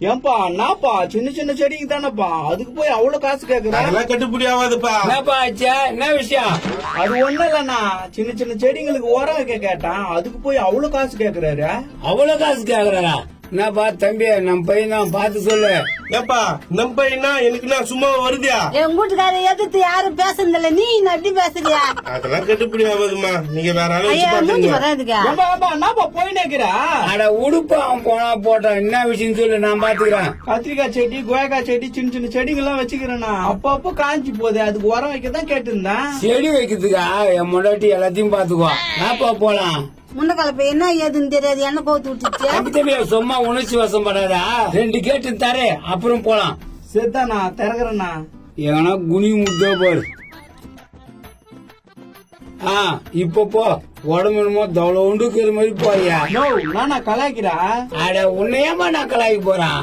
ஏன்பா நாப்பா சின்ன சின்ன செடிக்கு தானப்பா அதுக்கு போய் அவ்வளவு காசு கேக்குறேன். அதெல்லாம் கட்டுப்படி ஆகாதுப்பா. என்னப்பா ஆச்சா, என்ன விஷயம்? அது ஒண்ணு இல்லண்ணா, சின்ன சின்ன செடிங்களுக்கு உரம் வைக்க கேட்டான், அதுக்கு போய் அவ்வளவு காசு கேக்குறாரு. அவ்வளவு காசு கேக்குறாரா? என்னப்பா தம்பி, நம்ம பையன் தான் பார்த்து சொல்லு. ஏப்பா நம்ம பையனா எனக்குன்னா சும்மா வருதியா? என் வீட்டுக்கார எதிர்த்து யாரும் பேசுறதில்ல, நீ நட்டி பேசுறியா? அதெல்லாம் கட்டுப்படி ஆகாதுமா, நீங்க வேற ஆளு ஐயா வச்சு மூஞ்சி பாத்துங்க. வராதுக்கா. ஏன்பா நாப்பா போய் நிக்கிறா. அட உடுப்பா, அவன் போனா போட்டான். என்ன விஷயம் சொல்லு, நான் பாத்துக்கிறேன். கத்திரிக்காய் செடி, கோயக்காய் செடி, சின்ன சின்ன செடிங்க எல்லாம் வச்சுக்கிறேன்னா அப்பப்போ காஞ்சி போகுது, அதுக்கு உரம் வைக்கதான் கேட்டிருந்தேன். செடி வைக்கிறதுக்கா? என் முன்னாடி எல்லாத்தையும் பாத்துக்குவா. நாப்பா போலாம். முன்னக்கால என்ன ஏதுன்னு தெரியாது, என்ன கோத்து விட்டுச்சு. தம்பி தம்பி, சும்மா உணர்ச்சி வசம் படாதா? 2 கேட்டு தரே, அப்புறம் போலாம். சரிதாண்ணா, திறக்கிறேண்ணா. எங்கன்னா குனி முட்டோ பாரு. இப்ப போ, உடம்பு என்னமோ தவளை உண்டுக்கிற மாதிரி போறியா? நானா கலாய்க்கிறா? அட உன்னையமா நான் கலாய்க்க போறான்.